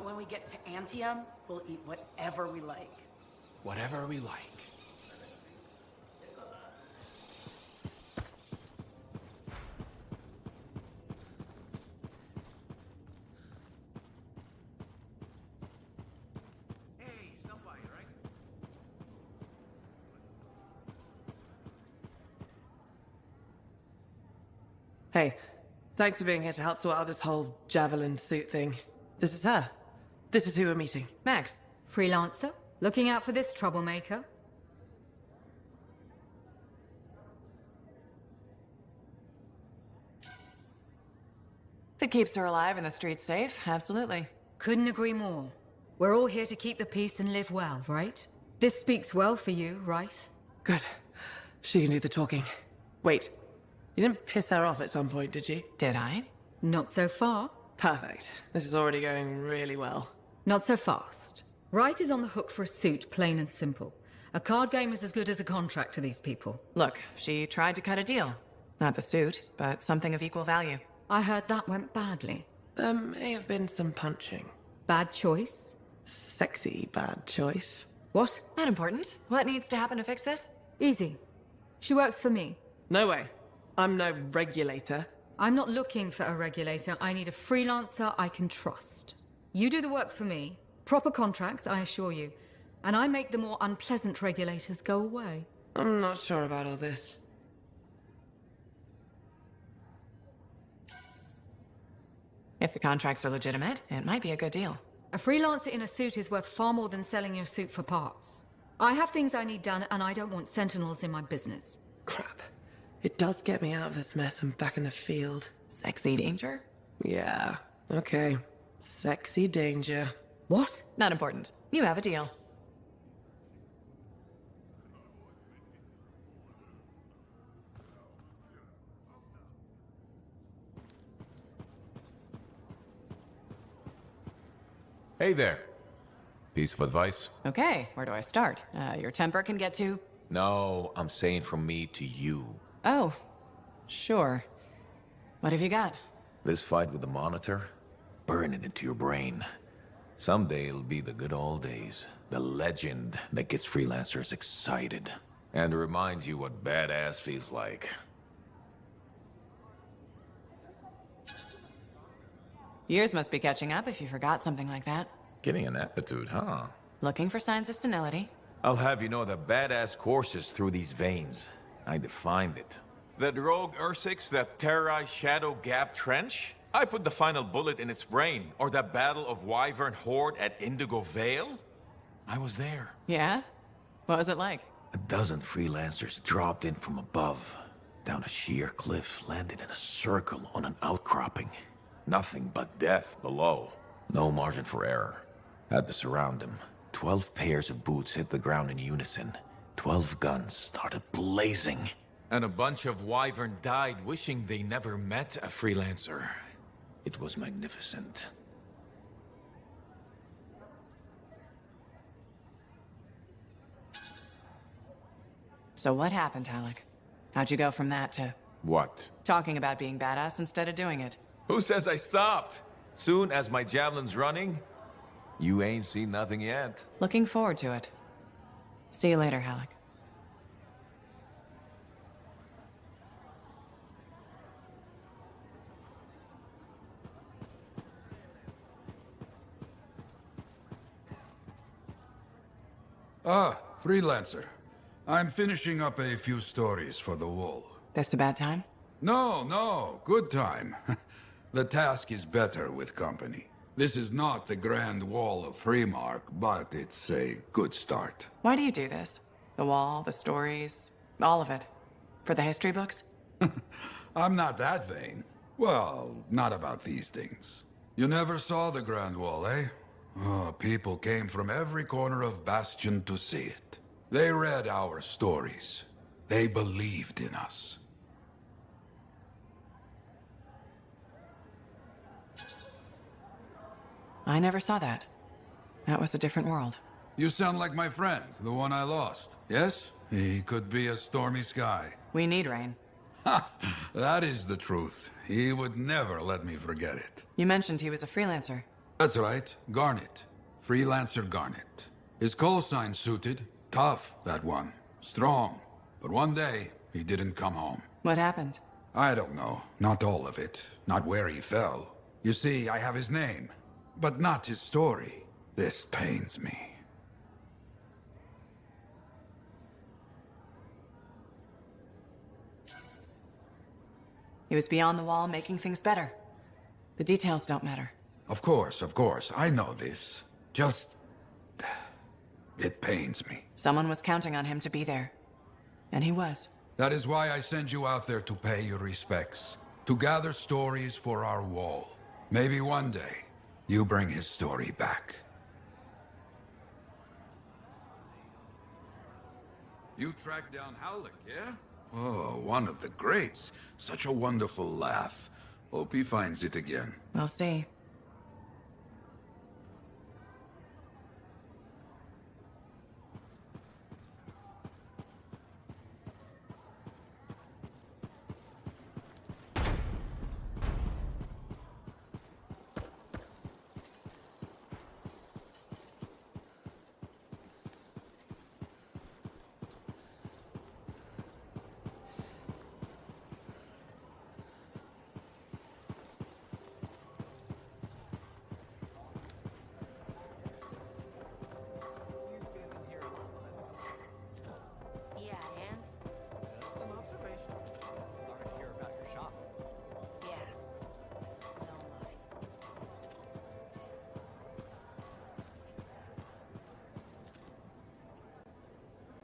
But when we get to Anthem, we'll eat whatever we like. Whatever we like. Hey, stop by, right? Hey, thanks for being here to help sort out this whole javelin suit thing. This is her. This is who we're meeting. Max. Freelancer? Looking out for this troublemaker? If it keeps her alive and the streets safe, absolutely. Couldn't agree more. We're all here to keep the peace and live well, right? This speaks well for you, Rice. Good. She can do the talking. Wait, you didn't piss her off at some point, did you? Did I? Not so far. Perfect. This is already going really well. Not so fast. Wright is on the hook for a suit, plain and simple. A card game is as good as a contract to these people. Look, she tried to cut a deal. Not the suit, but something of equal value. I heard that went badly. There may have been some punching. Bad choice? Sexy bad choice. What? Not important. What needs to happen to fix this? Easy. She works for me. No way. I'm no regulator. I'm not looking for a regulator. I need a freelancer I can trust. You do the work for me. Proper contracts, I assure you. And I make the more unpleasant regulators go away. I'm not sure about all this. If the contracts are legitimate, it might be a good deal. A freelancer in a suit is worth far more than selling your suit for parts. I have things I need done, and I don't want sentinels in my business. Crap. It does get me out of this mess and back in the field. Sexy danger? Yeah, okay. Sexy danger. What? Not important. You have a deal. Hey there. Piece of advice? Okay, where do I start? Your temper can get to... No, I'm saying from me to you. Oh, sure. What have you got? This fight with the Monitor, burn it into your brain. Someday it'll be the good old days. The legend that gets freelancers excited. And reminds you what badass feels like. Years must be catching up if you forgot something like that. Getting an attitude, huh? Looking for signs of senility. I'll have you know that badass courses through these veins. I defined it. The rogue Ursics that terrorize Shadow Gap Trench? I put the final bullet in its brain. Or that battle of Wyvern Horde at Indigo Vale? I was there. Yeah? What was it like? A dozen freelancers dropped in from above. Down a sheer cliff, landed in a circle on an outcropping. Nothing but death below. No margin for error. Had to surround them. 12 pairs of boots hit the ground in unison. 12 guns started blazing. And a bunch of Wyvern died wishing they never met a freelancer. It was magnificent. So what happened, Alec? How'd you go from that to What? talking about being badass instead of doing it? Who says I stopped? Soon as my javelin's running, you ain't seen nothing yet. Looking forward to it. See you later, Alec. Ah, freelancer. I'm finishing up a few stories for the wall. This a bad time? No, good time. The task is better with company. This is not the Grand Wall of Freemark, but it's a good start. Why do you do this? The wall, the stories, all of it. For the history books? I'm not that vain. Well, not about these things. You never saw the Grand Wall, eh? Oh, people came from every corner of Bastion to see it. They read our stories. They believed in us. I never saw that. That was a different world. You sound like my friend, the one I lost. Yes? He could be a stormy sky. We need rain. Ha! That is the truth. He would never let me forget it. You mentioned he was a freelancer. That's right, Garnet. Freelancer Garnet. His call sign suited. Tough, that one. Strong. But one day, he didn't come home. What happened? I don't know. Not all of it. Not where he fell. You see, I have his name, but not his story. This pains me. He was beyond the wall, making things better. The details don't matter. Of course, I know this. Just... it pains me. Someone was counting on him to be there. And he was. That is why I send you out there to pay your respects. To gather stories for our wall. Maybe one day, you bring his story back. You tracked down Howlick, yeah? Oh, one of the greats. Such a wonderful laugh. Hope he finds it again. We'll see.